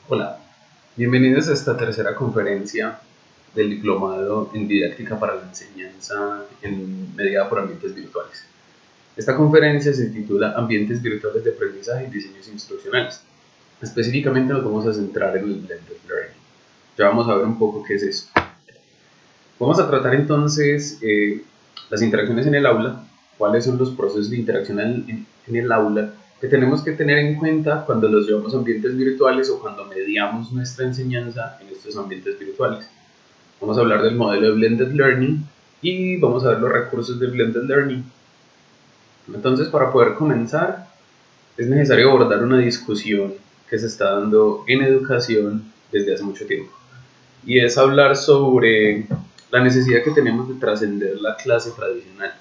Hola, bienvenidos a esta tercera conferencia del Diplomado en Didáctica para la Enseñanza mediada por ambientes virtuales. Esta conferencia se titula Ambientes virtuales de aprendizaje y diseños instruccionales. Específicamente nos vamos a centrar en el Blended Learning. Ya vamos a ver un poco qué es eso. Vamos a tratar entonces las interacciones en el aula, cuáles son los procesos de interacción en el aula que tenemos que tener en cuenta cuando los llevamos a ambientes virtuales o cuando mediamos nuestra enseñanza en estos ambientes virtuales. Vamos a hablar del modelo de Blended Learning y vamos a ver los recursos de Blended Learning. Entonces, para poder comenzar, es necesario abordar una discusión que se está dando en educación desde hace mucho tiempo. Y es hablar sobre la necesidad que tenemos de trascender la clase tradicional,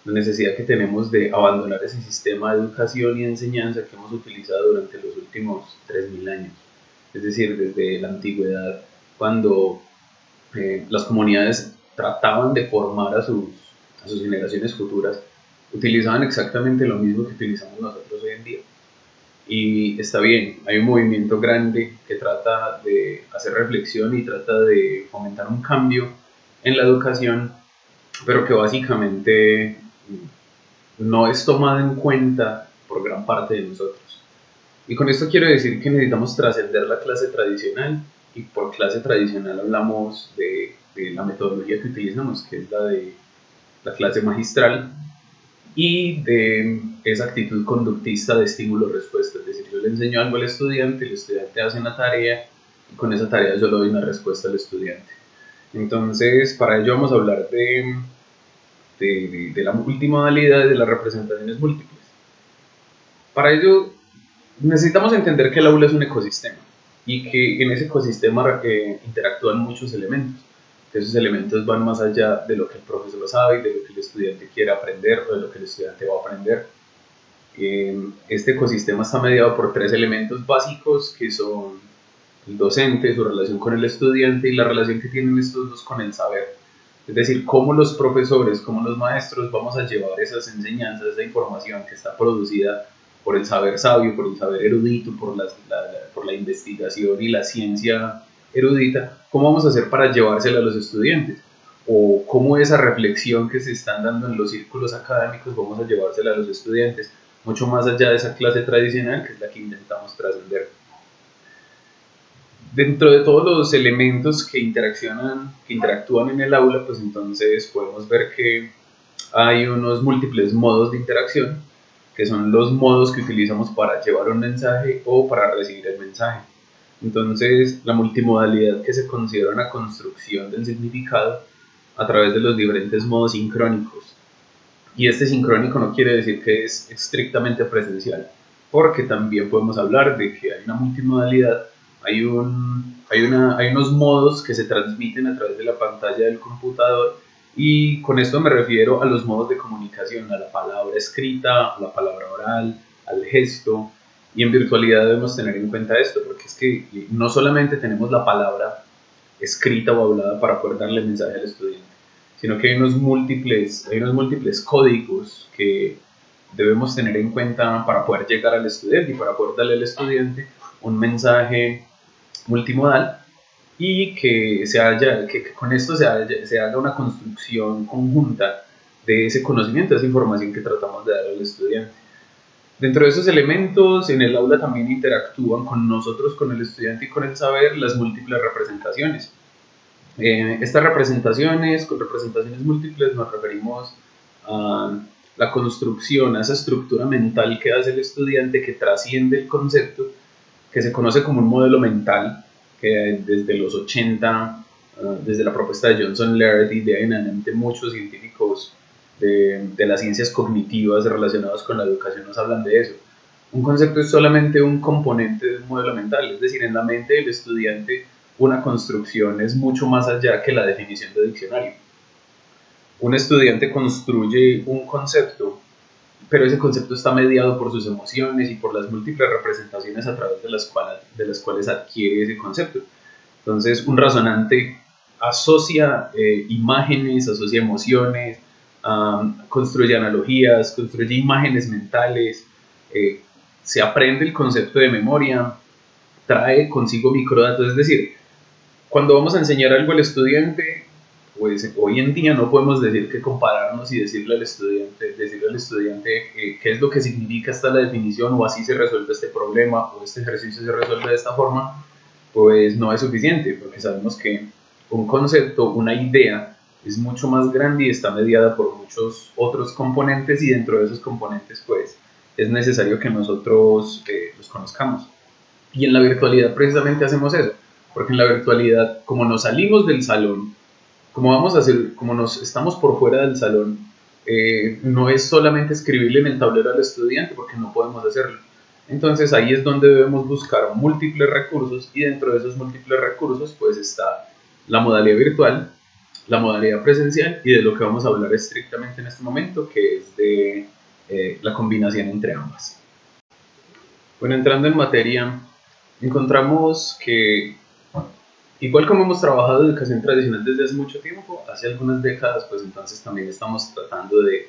la necesidad que tenemos de abandonar ese sistema de educación y enseñanza que hemos utilizado durante los últimos 3000 años. Es decir, desde la antigüedad, cuando las comunidades trataban de formar a sus generaciones futuras, utilizaban exactamente lo mismo que utilizamos nosotros hoy en día. Y está bien, hay un movimiento grande que trata de hacer reflexión y trata de fomentar un cambio en la educación, pero que básicamente no es tomado en cuenta por gran parte de nosotros. Y con esto quiero decir que necesitamos trascender la clase tradicional, y por clase tradicional hablamos de la metodología que utilizamos, que es la de la clase magistral, y de esa actitud conductista de estímulo-respuesta. Es decir, yo le enseño algo al estudiante, el estudiante hace una tarea y con esa tarea yo le doy una respuesta al estudiante. Entonces, para ello vamos a hablar de la multimodalidad de las representaciones múltiples. Para ello necesitamos entender que el aula es un ecosistema y que en ese ecosistema interactúan muchos elementos. Que esos elementos van más allá de lo que el profesor sabe y de lo que el estudiante quiere aprender o de lo que el estudiante va a aprender. Este ecosistema está mediado por tres elementos básicos que son el docente, su relación con el estudiante y la relación que tienen estos dos con el saber. Es decir, cómo los profesores, cómo los maestros vamos a llevar esas enseñanzas, esa información que está producida por el saber sabio, por el saber erudito, por la investigación y la ciencia erudita, cómo vamos a hacer para llevársela a los estudiantes, o cómo esa reflexión que se están dando en los círculos académicos vamos a llevársela a los estudiantes, mucho más allá de esa clase tradicional que es la que intentamos trascender. Dentro de todos los elementos que interactúan en el aula, pues entonces podemos ver que hay unos múltiples modos de interacción, que son los modos que utilizamos para llevar un mensaje o para recibir el mensaje. Entonces, la multimodalidad que se considera una construcción del significado a través de los diferentes modos sincrónicos. Y este sincrónico no quiere decir que es estrictamente presencial, porque también podemos hablar de que hay una multimodalidad, hay unos modos que se transmiten a través de la pantalla del computador, y con esto me refiero a los modos de comunicación, a la palabra escrita, a la palabra oral, al gesto, y en virtualidad debemos tener en cuenta esto, porque es que no solamente tenemos la palabra escrita o hablada para poder darle mensaje al estudiante, sino que hay unos múltiples códigos que debemos tener en cuenta para poder llegar al estudiante y para poder darle al estudiante un mensaje multimodal, y que con esto se haga una construcción conjunta de ese conocimiento, de esa información que tratamos de dar al estudiante. Dentro de esos elementos, en el aula también interactúan con nosotros, con el estudiante y con el saber, las múltiples representaciones. Estas representaciones, con representaciones múltiples, nos referimos a la construcción, a esa estructura mental que hace el estudiante que trasciende el concepto, que se conoce como un modelo mental, que desde los 80, desde la propuesta de Johnson Laird y de ahí en adelante muchos científicos de las ciencias cognitivas relacionadas con la educación nos hablan de eso. Un concepto es solamente un componente de un modelo mental, es decir, en la mente del estudiante una construcción es mucho más allá que la definición de diccionario. Un estudiante construye un concepto, pero ese concepto está mediado por sus emociones y por las múltiples representaciones a través de las cuales adquiere ese concepto. Entonces, un razonante asocia imágenes, asocia emociones, construye analogías, construye imágenes mentales, se aprende el concepto de memoria, trae consigo microdatos, es decir, cuando vamos a enseñar algo al estudiante, pues hoy en día no podemos decir que compararnos y decirle al estudiante qué es lo que significa esta la definición o así se resuelve este problema o este ejercicio se resuelve de esta forma, pues no es suficiente, porque sabemos que un concepto, una idea, es mucho más grande y está mediada por muchos otros componentes y dentro de esos componentes pues es necesario que nosotros los conozcamos. Y en la virtualidad precisamente hacemos eso, porque en la virtualidad, como nos salimos del salón, como vamos a hacer, como nos estamos por fuera del salón, no es solamente escribirle en el tablero al estudiante, porque no podemos hacerlo. Entonces ahí es donde debemos buscar múltiples recursos y dentro de esos múltiples recursos pues está la modalidad virtual, la modalidad presencial y de lo que vamos a hablar estrictamente en este momento, que es de la combinación entre ambas. Bueno, entrando en materia, encontramos que igual como hemos trabajado en educación tradicional desde hace mucho tiempo, hace algunas décadas, pues entonces también estamos tratando de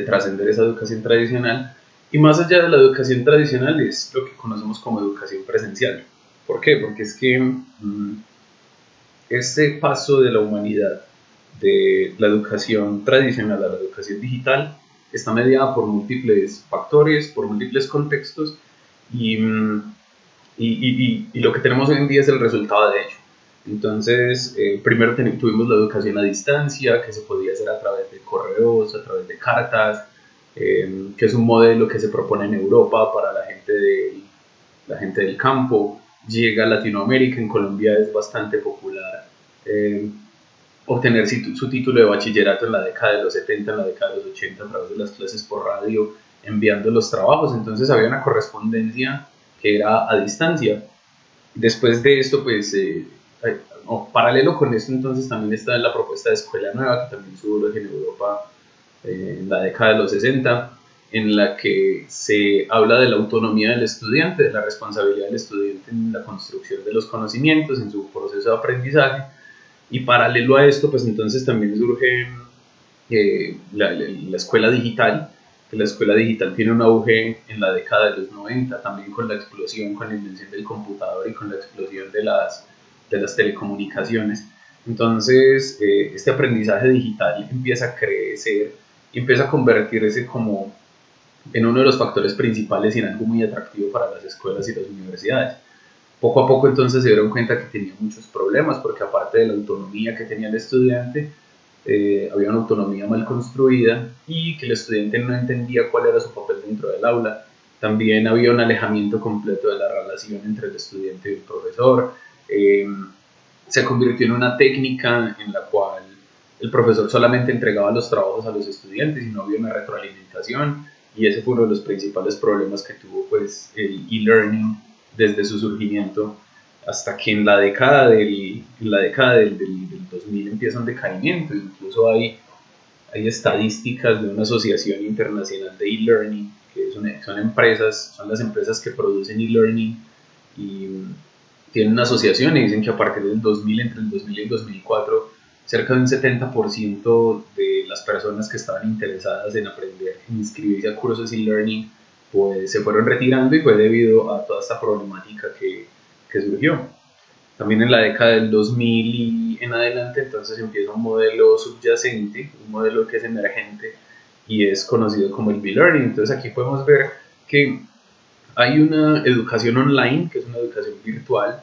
trascender esa educación tradicional. Y más allá de la educación tradicional es lo que conocemos como educación presencial. ¿Por qué? Porque es que este paso de la humanidad de la educación tradicional a la educación digital está mediada por múltiples factores, por múltiples contextos y, y lo que tenemos hoy en día es el resultado de ello. Entonces, primero tuvimos la educación a distancia, que se podía hacer a través de correos, a través de cartas, que es un modelo que se propone en Europa para la gente del campo. Llega a Latinoamérica, en Colombia es bastante popular eh, obtener su título de bachillerato en la década de los 70, en la década de los 80, a través de las clases por radio, enviando los trabajos. Entonces había una correspondencia que era a distancia. Después de esto, pues, paralelo con esto, entonces también está la propuesta de escuela nueva, que también surge en Europa en la década de los 60, en la que se habla de la autonomía del estudiante, de la responsabilidad del estudiante en la construcción de los conocimientos, en su proceso de aprendizaje, y paralelo a esto, pues entonces también surge la escuela digital, que la escuela digital tiene un auge en la década de los 90, también con la explosión, con la invención del computador y con la explosión de las telecomunicaciones. Entonces, este aprendizaje digital empieza a crecer y empieza a convertirse como en uno de los factores principales y en algo muy atractivo para las escuelas y las universidades. Poco a poco entonces se dieron cuenta que tenía muchos problemas porque aparte de la autonomía que tenía el estudiante, había una autonomía mal construida y que el estudiante no entendía cuál era su papel dentro del aula. También había un alejamiento completo de la relación entre el estudiante y el profesor. Se convirtió en una técnica en la cual el profesor solamente entregaba los trabajos a los estudiantes y no había una retroalimentación, y ese fue uno de los principales problemas que tuvo pues el e-learning desde su surgimiento hasta que en la década del 2000 empieza un decaimiento. Incluso hay estadísticas de una asociación internacional de e-learning, que son las empresas que producen e-learning y tienen una asociación y dicen que a partir del 2000, entre el 2000 y el 2004, cerca de un 70% de las personas que estaban interesadas en aprender, en inscribirse a cursos e-learning, pues se fueron retirando y fue debido a toda esta problemática que surgió. También en la década del 2000 y en adelante, entonces empieza un modelo subyacente, un modelo que es emergente y es conocido como el B-Learning. Entonces aquí podemos ver que hay una educación online, que es una educación virtual,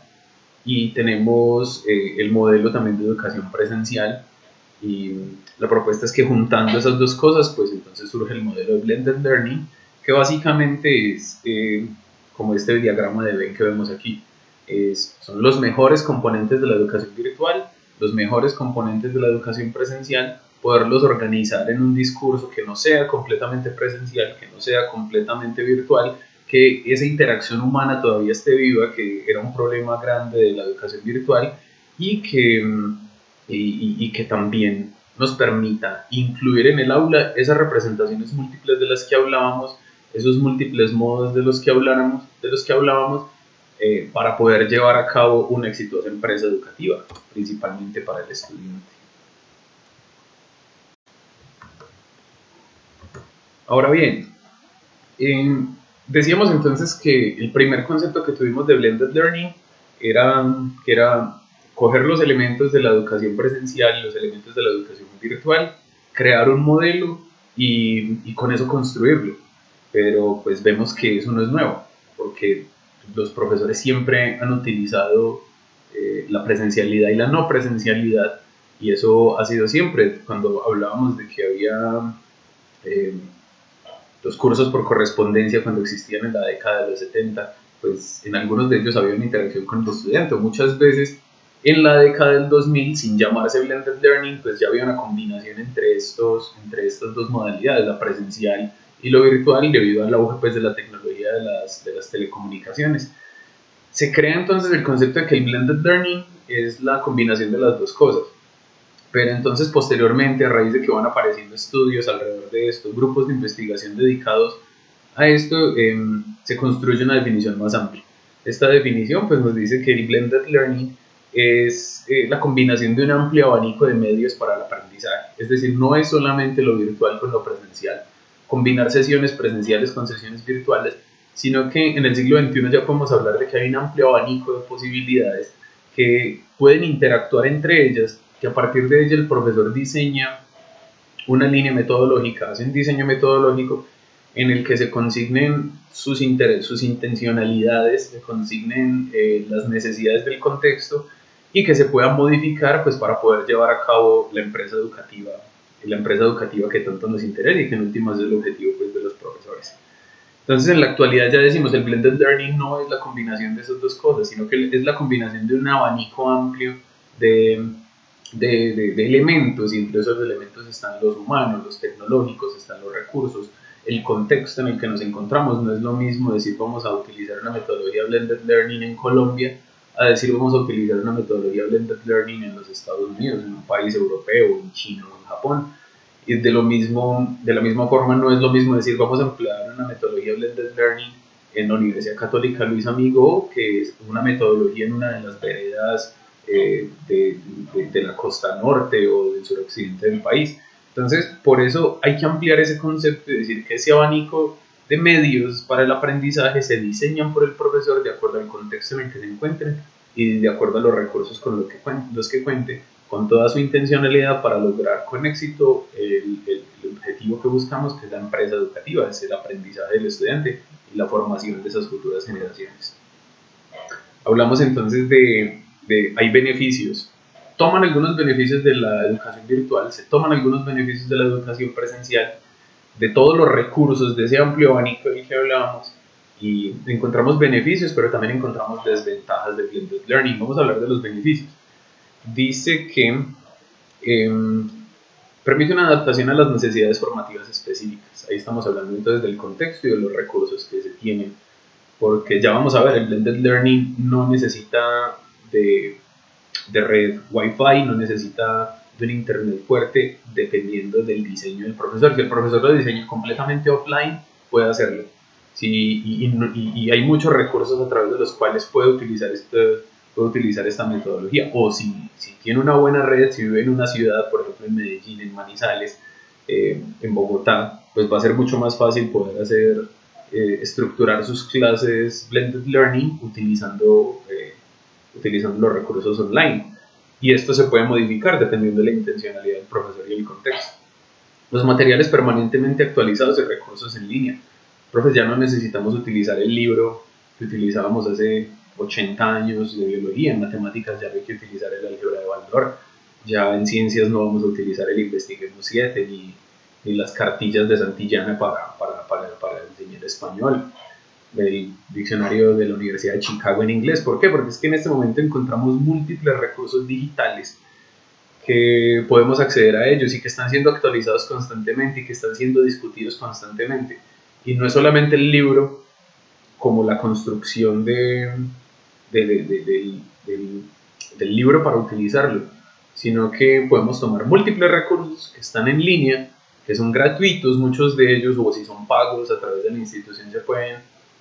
y tenemos el modelo también de educación presencial. Y la propuesta es que juntando esas dos cosas, pues entonces surge el modelo de Blended Learning, que básicamente es como este diagrama de Venn que vemos aquí. Son los mejores componentes de la educación virtual, los mejores componentes de la educación presencial, poderlos organizar en un discurso que no sea completamente presencial, que no sea completamente virtual, que esa interacción humana todavía esté viva, que era un problema grande de la educación virtual, y que también nos permita incluir en el aula esas representaciones múltiples de las que hablábamos, esos múltiples modos de los que hablábamos, para poder llevar a cabo una exitosa empresa educativa, principalmente para el estudiante. Ahora bien, Decíamos entonces que el primer concepto que tuvimos de blended learning era coger los elementos de la educación presencial y los elementos de la educación virtual, crear un modelo y con eso construirlo. Pero pues vemos que eso no es nuevo, porque los profesores siempre han utilizado la presencialidad y la no presencialidad, y eso ha sido siempre. Cuando hablábamos de que había eh, los cursos por correspondencia cuando existían en la década de los 70, pues en algunos de ellos había una interacción con el estudiante. Muchas veces en la década del 2000, sin llamarse blended learning, pues ya había una combinación entre estas dos modalidades, la presencial y lo virtual, debido al auge pues, de la tecnología de las telecomunicaciones. Se crea entonces el concepto de que el blended learning es la combinación de las dos cosas. Pero entonces posteriormente, a raíz de que van apareciendo estudios alrededor de esto, grupos de investigación dedicados a esto, se construye una definición más amplia. Esta definición pues, nos dice que el blended learning es la combinación de un amplio abanico de medios para el aprendizaje. Es decir, no es solamente lo virtual con lo presencial, combinar sesiones presenciales con sesiones virtuales, sino que en el siglo XXI ya podemos hablar de que hay un amplio abanico de posibilidades que pueden interactuar entre ellas, que a partir de ella el profesor diseña una línea metodológica, hace un diseño metodológico en el que se consignen sus intencionalidades, se consignen las necesidades del contexto y que se pueda modificar pues, para poder llevar a cabo la empresa educativa que tanto nos interesa y que en últimas es el objetivo pues, de los profesores. Entonces, en la actualidad ya decimos, el blended learning no es la combinación de esas dos cosas, sino que es la combinación de un abanico amplio de, de elementos, y entre esos elementos están los humanos, los tecnológicos, están los recursos, el contexto en el que nos encontramos. No es lo mismo decir vamos a utilizar una metodología blended learning en Colombia a decir vamos a utilizar una metodología blended learning en los Estados Unidos, en un país europeo, en China o en Japón. Y de la misma forma no es lo mismo decir vamos a emplear una metodología blended learning en la Universidad Católica Luis Amigo, que es una metodología en una de las veredas de la costa norte o del suroccidente del país. Entonces, por eso hay que ampliar ese concepto y decir que ese abanico de medios para el aprendizaje se diseñan por el profesor de acuerdo al contexto en el que se encuentren y de acuerdo a los recursos con los que cuente, con toda su intencionalidad para lograr con éxito el objetivo que buscamos, que es la empresa educativa, es el aprendizaje del estudiante y la formación de esas futuras generaciones. Hablamos entonces hay beneficios. Toman algunos beneficios de la educación virtual, se toman algunos beneficios de la educación presencial, de todos los recursos, de ese amplio abanico del que hablábamos, y encontramos beneficios, pero también encontramos desventajas del blended learning. Vamos a hablar de los beneficios. Dice que permite una adaptación a las necesidades formativas específicas. Ahí estamos hablando entonces del contexto y de los recursos que se tienen, porque ya vamos a ver, el blended learning no necesita de red Wi-Fi, no necesita de un internet fuerte, dependiendo del diseño del profesor. Si el profesor lo diseña completamente offline, puede hacerlo. Y hay muchos recursos a través de los cuales puede utilizar esta metodología. O si tiene una buena red, si vive en una ciudad, por ejemplo en Medellín, en Manizales, en Bogotá, pues va a ser mucho más fácil poder estructurar sus clases blended learning utilizando los recursos online. Y esto se puede modificar dependiendo de la intencionalidad del profesor y el contexto. Los materiales permanentemente actualizados y recursos en línea. Profes, ya no necesitamos utilizar el libro que utilizábamos hace 80 años de biología. En matemáticas ya no hay que utilizar el álgebra de Baldor. Ya en ciencias no vamos a utilizar el Investiguemos 7 ni las cartillas de Santillana para enseñar español, del diccionario de la Universidad de Chicago en inglés. ¿Por qué? Porque es que en este momento encontramos múltiples recursos digitales que podemos acceder a ellos y que están siendo actualizados constantemente y que están siendo discutidos constantemente. Y no es solamente el libro como la construcción del libro para utilizarlo, sino que podemos tomar múltiples recursos que están en línea, que son gratuitos, muchos de ellos, o si son pagos a través de la institución se pueden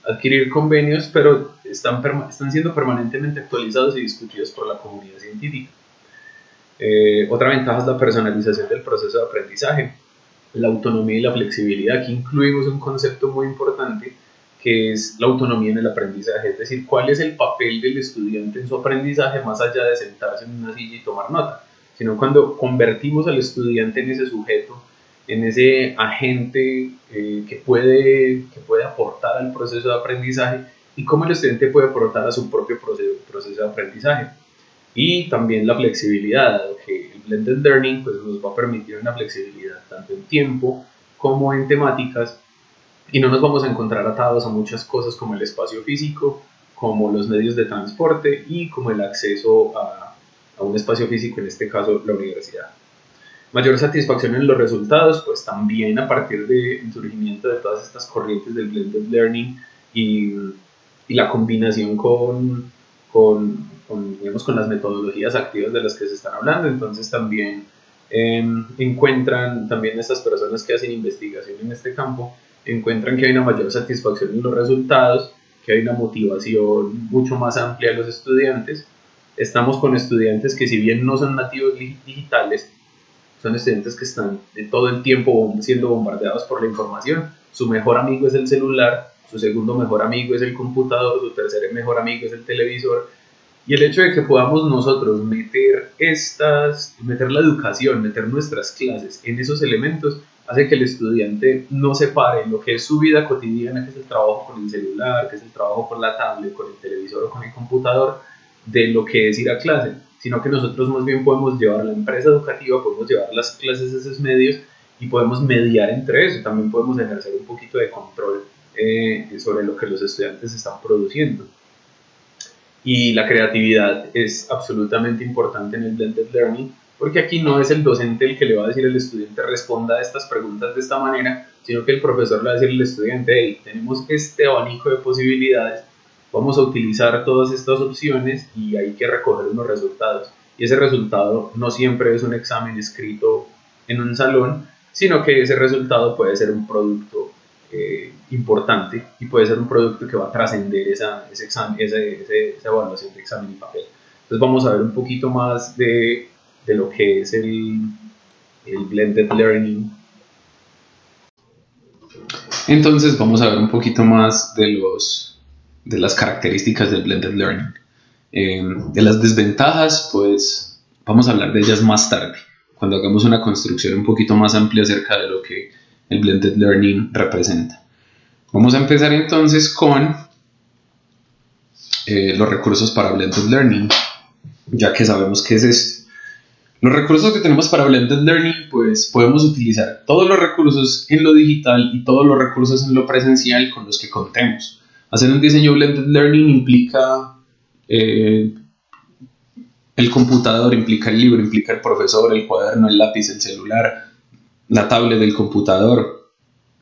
adquirir convenios, pero están siendo permanentemente actualizados y discutidos por la comunidad científica. Otra ventaja es la personalización del proceso de aprendizaje, la autonomía y la flexibilidad. Aquí incluimos un concepto muy importante que es la autonomía en el aprendizaje, es decir, cuál es el papel del estudiante en su aprendizaje más allá de sentarse en una silla y tomar nota, sino cuando convertimos al estudiante en ese sujeto, en ese agente que puede aportar al proceso de aprendizaje y cómo el estudiante puede aportar a su propio proceso de aprendizaje. Y también la flexibilidad, que el Blended Learning pues, nos va a permitir una flexibilidad tanto en tiempo como en temáticas, y no nos vamos a encontrar atados a muchas cosas como el espacio físico, como los medios de transporte y como el acceso a un espacio físico, en este caso la universidad. Mayor satisfacción en los resultados, pues también a partir del surgimiento de todas estas corrientes del Blended Learning y la combinación digamos, con las metodologías activas de las que se están hablando. Entonces también encuentran, también estas personas que hacen investigación en este campo, encuentran que hay una mayor satisfacción en los resultados, que hay una motivación mucho más amplia de los estudiantes. Estamos con estudiantes que, si bien no son nativos digitales, son estudiantes que están todo el tiempo siendo bombardeados por la información. Su mejor amigo es el celular, su segundo mejor amigo es el computador, su tercer mejor amigo es el televisor. Y el hecho de que podamos nosotros meter la educación, meter nuestras clases en esos elementos, hace que el estudiante no separe lo que es su vida cotidiana, que es el trabajo con el celular, que es el trabajo con la tablet, con el televisor o con el computador, de lo que es ir a clase, sino que nosotros más bien podemos llevar a la empresa educativa, podemos llevar las clases a esos medios y podemos mediar entre eso. También podemos ejercer un poquito de control sobre lo que los estudiantes están produciendo. Y la creatividad es absolutamente importante en el Blended Learning, porque aquí no es el docente el que le va a decir al estudiante responda a estas preguntas de esta manera, sino que el profesor le va a decir al estudiante, hey, tenemos este abanico de posibilidades, vamos a utilizar todas estas opciones y hay que recoger unos resultados. Y ese resultado no siempre es un examen escrito en un salón, sino que ese resultado puede ser un producto importante y puede ser un producto que va a trascender esa evaluación de examen y papel. Entonces vamos a ver un poquito más de lo que es el Blended Learning. Entonces vamos a ver un poquito más de las características del Blended Learning. De las desventajas, pues vamos a hablar de ellas más tarde, cuando hagamos una construcción un poquito más amplia acerca de lo que el Blended Learning representa. Vamos a empezar entonces con los recursos para Blended Learning, ya que sabemos qué es esto. Los recursos que tenemos para Blended Learning, pues podemos utilizar todos los recursos en lo digital y todos los recursos en lo presencial con los que contemos. Hacer un diseño Blended Learning implica el computador, implica el libro, implica el profesor, el cuaderno, el lápiz, el celular, la tablet del computador,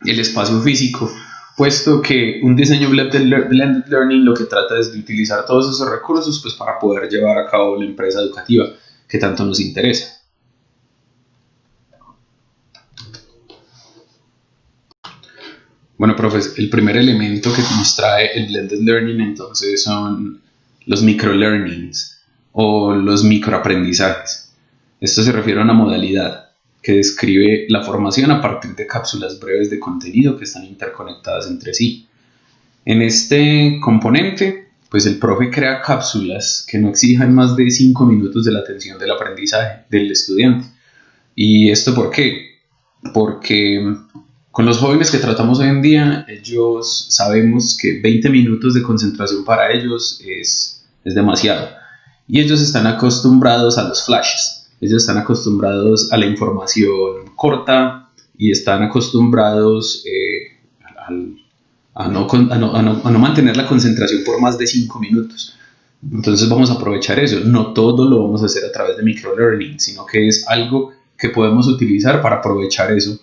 el espacio físico, puesto que un diseño Blended Learning lo que trata es de utilizar todos esos recursos pues, para poder llevar a cabo la empresa educativa que tanto nos interesa. Bueno, profes, el primer elemento que nos trae el Blended Learning entonces son los microlearnings o los microaprendizajes. Esto se refiere a una modalidad que describe la formación a partir de cápsulas breves de contenido que están interconectadas entre sí. En este componente, pues el profe crea cápsulas que no exijan más de 5 minutos de la atención del aprendizaje del estudiante. ¿Y esto por qué? Porque con los jóvenes que tratamos hoy en día, ellos sabemos que 20 minutos de concentración para ellos es demasiado. Y ellos están acostumbrados a los flashes. Ellos están acostumbrados a la información corta y están acostumbrados a no mantener la concentración por más de 5 minutos. Entonces vamos a aprovechar eso. No todo lo vamos a hacer a través de microlearning, sino que es algo que podemos utilizar para aprovechar eso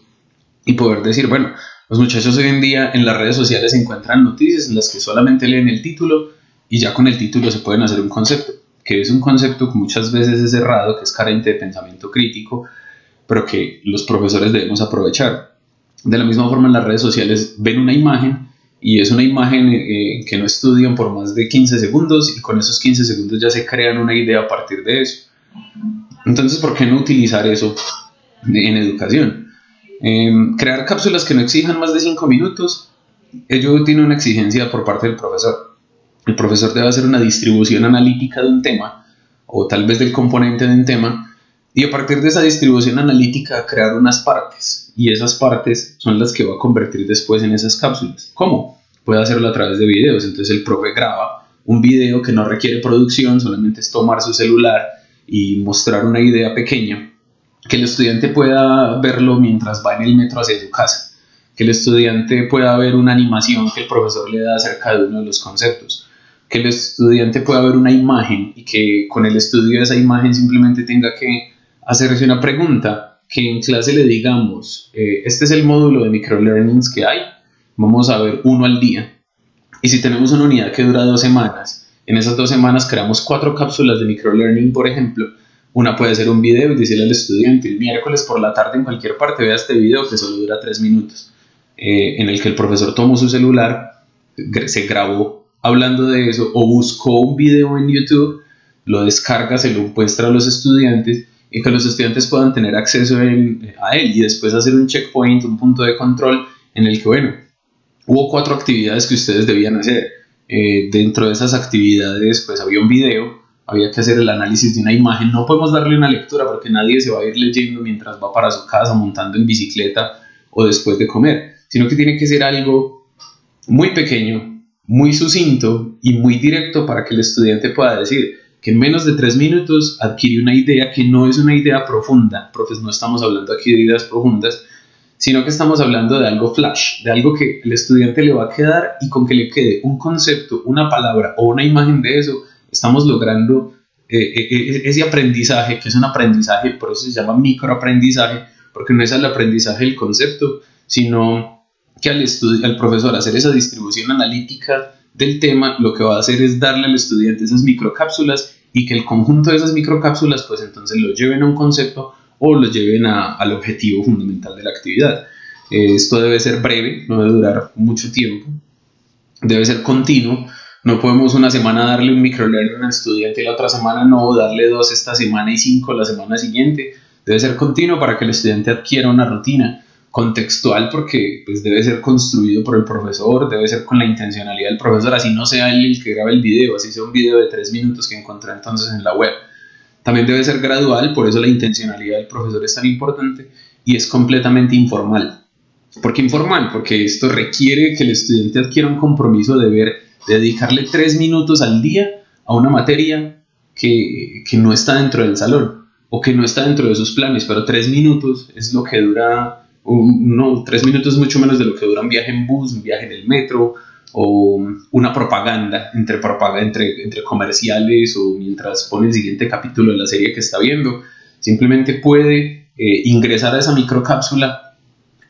y poder decir, bueno, los muchachos hoy en día en las redes sociales encuentran noticias en las que solamente leen el título y ya con el título se pueden hacer un concepto, que es un concepto que muchas veces es errado, que es carente de pensamiento crítico, pero que los profesores debemos aprovechar. De la misma forma, en las redes sociales ven una imagen y es una imagen que no estudian por más de 15 segundos y con esos 15 segundos ya se crean una idea a partir de eso. Entonces, ¿por qué no utilizar eso en educación? Crear cápsulas que no exijan más de 5 minutos ello tiene una exigencia por parte del profesor. El profesor debe hacer una distribución analítica de un tema, o tal vez del componente de un tema, y a partir de esa distribución analítica crear unas partes, y esas partes son las que va a convertir después en esas cápsulas. ¿Cómo? Puede hacerlo a través de videos. Entonces el profe graba un video que no requiere producción, solamente es tomar su celular y mostrar una idea pequeña, que el estudiante pueda verlo mientras va en el metro hacia su casa, que el estudiante pueda ver una animación que el profesor le da acerca de uno de los conceptos, que el estudiante pueda ver una imagen y que con el estudio de esa imagen simplemente tenga que hacerse una pregunta, que en clase le digamos, este es el módulo de microlearnings que hay, vamos a ver uno al día. Y si tenemos una unidad que dura 2 semanas, en esas 2 semanas creamos 4 cápsulas de microlearning, por ejemplo. Una puede ser un video y decirle al estudiante, el miércoles por la tarde en cualquier parte vea este video que solo dura 3 minutos, en el que el profesor tomó su celular, se grabó hablando de eso o buscó un video en YouTube, lo descarga, se lo muestra a los estudiantes y que los estudiantes puedan tener acceso a él y después hacer un checkpoint, un punto de control en el que, bueno, hubo 4 actividades que ustedes debían hacer. Dentro de esas actividades pues había un video, había que hacer el análisis de una imagen. No podemos darle una lectura porque nadie se va a ir leyendo mientras va para su casa montando en bicicleta o después de comer, sino que tiene que ser algo muy pequeño, muy sucinto y muy directo para que el estudiante pueda decir que en menos de 3 minutos adquiere una idea que no es una idea profunda. Profes, no estamos hablando aquí de ideas profundas, sino que estamos hablando de algo flash, de algo que el estudiante le va a quedar, y con que le quede un concepto, una palabra o una imagen de eso, estamos logrando ese aprendizaje, que es un aprendizaje, por eso se llama microaprendizaje, porque no es el aprendizaje del concepto, sino que al profesor hacer esa distribución analítica del tema, lo que va a hacer es darle al estudiante esas microcápsulas y que el conjunto de esas microcápsulas pues entonces lo lleven a un concepto o lo lleven al objetivo fundamental de la actividad. Esto debe ser breve, no debe durar mucho tiempo, debe ser continuo. No podemos una semana darle un microlearning al estudiante y la otra semana no, darle 2 esta semana y 5 la semana siguiente. Debe ser continuo para que el estudiante adquiera una rutina. Contextual porque pues, debe ser construido por el profesor, debe ser con la intencionalidad del profesor, así no sea él el que grabe el video, así sea un video de 3 minutos que encontré entonces en la web. También debe ser gradual, por eso la intencionalidad del profesor es tan importante, y es completamente informal. ¿Por qué informal? Porque esto requiere que el estudiante adquiera un compromiso de dedicarle 3 minutos al día a una materia que no está dentro del salón o que no está dentro de sus planes, pero 3 minutos es lo que dura, 3 minutos es mucho menos de lo que dura un viaje en bus, un viaje en el metro, o una propaganda entre comerciales o mientras pone el siguiente capítulo de la serie que está viendo. Simplemente puede ingresar a esa microcápsula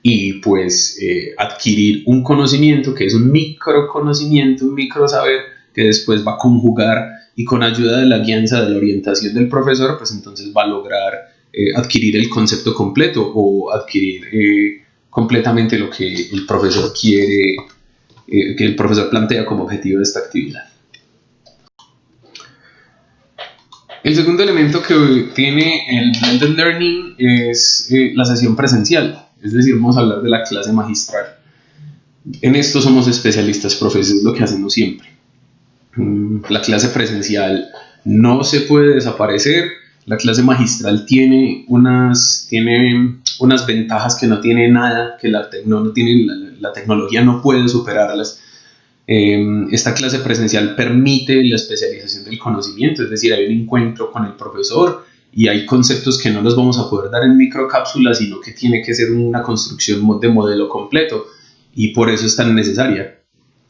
y pues adquirir un conocimiento que es un microconocimiento, un microsaber que después va a conjugar y con ayuda de la guianza, de la orientación del profesor, pues entonces va a lograr adquirir el concepto completo o adquirir completamente lo que el profesor quiere, que el profesor plantea como objetivo de esta actividad. El segundo elemento que tiene el Blended Learning es la sesión presencial, es decir, vamos a hablar de la clase magistral. En esto somos especialistas, profesores, es lo que hacemos siempre. La clase presencial no se puede desaparecer. La clase magistral tiene unas ventajas que no tiene nada, que la tecnología no puede superarlas. Esta clase presencial permite la especialización del conocimiento, es decir, hay un encuentro con el profesor y hay conceptos que no los vamos a poder dar en microcápsulas, sino que tiene que ser una construcción de modelo completo, y por eso es tan necesaria.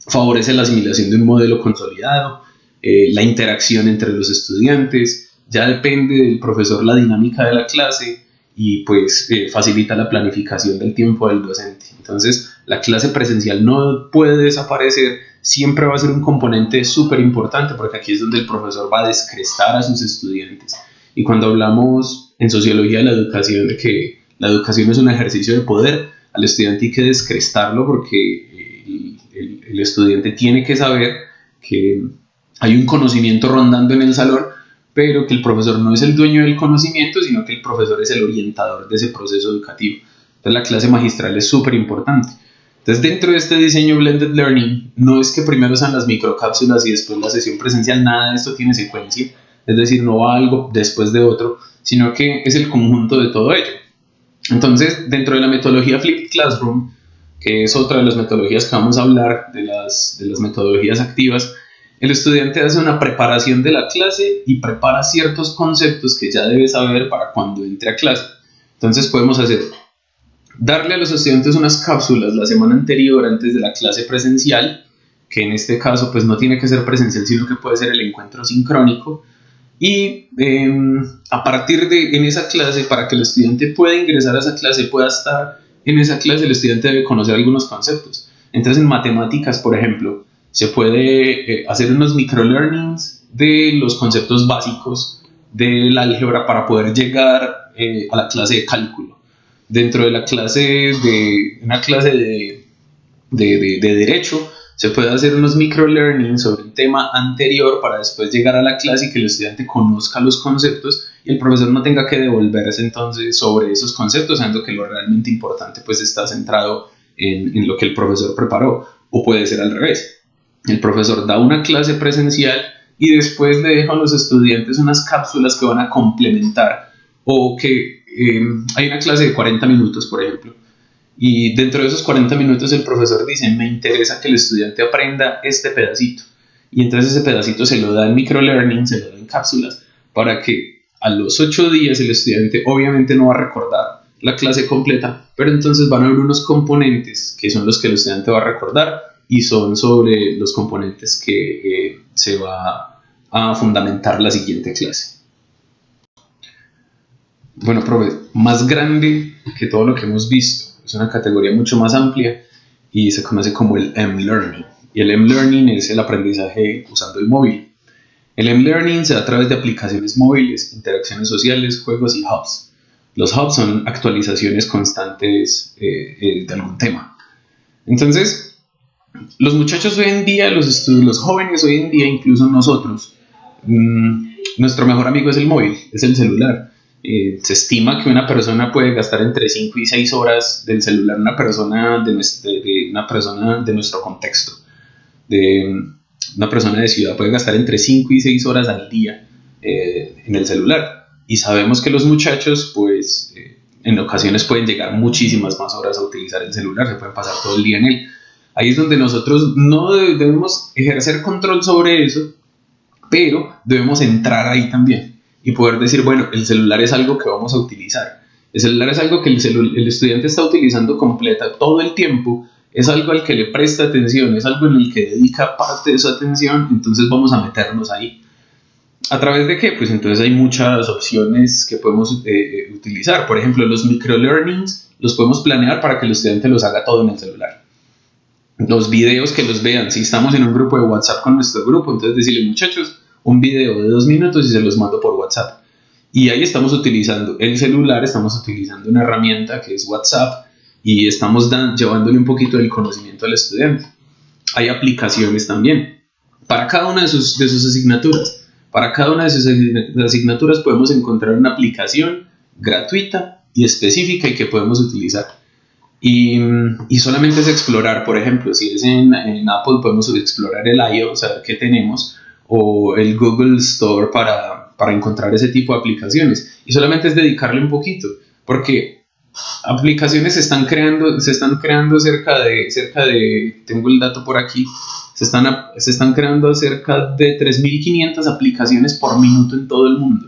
Favorece la asimilación de un modelo consolidado, la interacción entre los estudiantes, ya depende del profesor la dinámica de la clase, y pues facilita la planificación del tiempo del docente. Entonces la clase presencial no puede desaparecer, siempre va a ser un componente súper importante, porque aquí es donde el profesor va a descrestar a sus estudiantes. Y cuando hablamos en sociología de la educación de que la educación es un ejercicio de poder, al estudiante hay que descrestarlo, porque el estudiante tiene que saber que hay un conocimiento rondando en el salón, pero que el profesor no es el dueño del conocimiento, sino que el profesor es el orientador de ese proceso educativo. Entonces la clase magistral es súper importante. Entonces, dentro de este diseño Blended Learning, no es que primero sean las microcápsulas y después la sesión presencial, nada de esto tiene secuencia, es decir, no va algo después de otro, sino que es el conjunto de todo ello. Entonces, dentro de la metodología Flipped Classroom, que es otra de las metodologías que vamos a hablar, de las metodologías activas, el estudiante hace una preparación de la clase y prepara ciertos conceptos que ya debe saber para cuando entre a clase. Entonces podemos darle a los estudiantes unas cápsulas la semana anterior antes de la clase presencial, que en este caso pues no tiene que ser presencial, sino que puede ser el encuentro sincrónico, y a partir de en esa clase, para que el estudiante pueda ingresar a esa clase, pueda estar en esa clase, el estudiante debe conocer algunos conceptos. Entonces, en matemáticas, por ejemplo, se puede hacer unos microlearnings de los conceptos básicos del álgebra para poder llegar a la clase de cálculo. Dentro de la clase una clase de derecho, se puede hacer unos microlearnings sobre un tema anterior para después llegar a la clase y que el estudiante conozca los conceptos y el profesor no tenga que devolverse entonces sobre esos conceptos, sabiendo que lo realmente importante pues está centrado en lo que el profesor preparó. O puede ser al revés. El profesor da una clase presencial y después le deja a los estudiantes unas cápsulas que van a complementar, o que hay una clase de 40 minutos, por ejemplo, y dentro de esos 40 minutos el profesor dice: me interesa que el estudiante aprenda este pedacito, y entonces ese pedacito se lo da en microlearning, se lo da en cápsulas, para que a los 8 días el estudiante obviamente no va a recordar la clase completa, pero entonces van a haber unos componentes que son los que el estudiante va a recordar, y son sobre los componentes que se va a fundamentar la siguiente clase. Bueno, profe, más grande que todo lo que hemos visto, es una categoría mucho más amplia y se conoce como el M-Learning. Y el M-Learning es el aprendizaje usando el móvil. El M-Learning se da a través de aplicaciones móviles, interacciones sociales, juegos y hubs. Los hubs son actualizaciones constantes de algún tema. Entonces, los muchachos hoy en día, los jóvenes hoy en día, incluso nosotros, nuestro mejor amigo es el móvil, es el celular. Se estima que una persona puede gastar entre 5 y 6 horas del celular, una persona de nuestro contexto, de una persona de ciudad puede gastar entre 5 y 6 horas al día en el celular. Y sabemos que los muchachos, pues, en ocasiones pueden llegar muchísimas más horas a utilizar el celular, se pueden pasar todo el día en él. Ahí es donde nosotros no debemos ejercer control sobre eso, pero debemos entrar ahí también y poder decir: bueno, el celular es algo que vamos a utilizar. El celular es algo que el estudiante está utilizando completa todo el tiempo, es algo al que le presta atención, es algo en el que dedica parte de su atención, entonces vamos a meternos ahí. ¿A través de qué? Pues entonces hay muchas opciones que podemos utilizar. Por ejemplo, los microlearnings los podemos planear para que el estudiante los haga todo en el celular. Los videos que los vean, si estamos en un grupo de WhatsApp con nuestro grupo, entonces decirle: muchachos, un video de 2 minutos y se los mando por WhatsApp. Y ahí estamos utilizando el celular, estamos utilizando una herramienta que es WhatsApp, y estamos llevándole un poquito del conocimiento al estudiante. Hay aplicaciones también para cada una de sus asignaturas. Para cada una de sus asignaturas podemos encontrar una aplicación gratuita y específica y que podemos utilizar. Y solamente es explorar. Por ejemplo, si es en Apple, podemos explorar el I/O, saber qué tenemos, o el Google Store para encontrar ese tipo de aplicaciones. Y solamente es dedicarle un poquito, porque aplicaciones se están creando cerca de, tengo el dato por aquí, se están creando cerca de 3.500 aplicaciones por minuto en todo el mundo.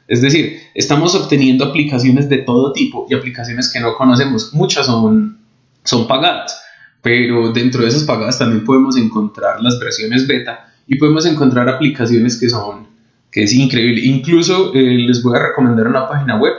Es decir, estamos obteniendo aplicaciones de todo tipo y aplicaciones que no conocemos. Muchas son pagadas, pero dentro de esas pagadas también podemos encontrar las versiones beta y podemos encontrar aplicaciones que es increíble. Incluso les voy a recomendar una página web.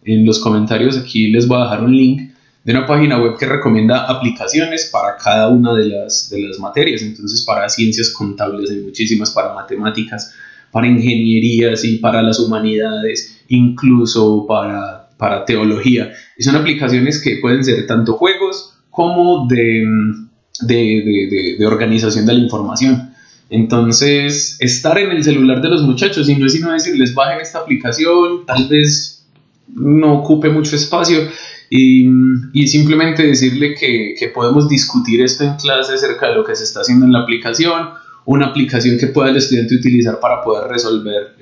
En los comentarios aquí les voy a dejar un link de una página web que recomienda aplicaciones para cada una de las materias. Entonces, para ciencias contables hay muchísimas, para matemáticas, para ingenierías y para las humanidades, incluso para teología. Y son aplicaciones que pueden ser tanto juegos como de organización de la información. Entonces, estar en el celular de los muchachos, y no es sino decirles: bajen esta aplicación, tal vez no ocupe mucho espacio, y simplemente decirle que podemos discutir esto en clase acerca de lo que se está haciendo en la aplicación, una aplicación que pueda el estudiante utilizar para poder resolver,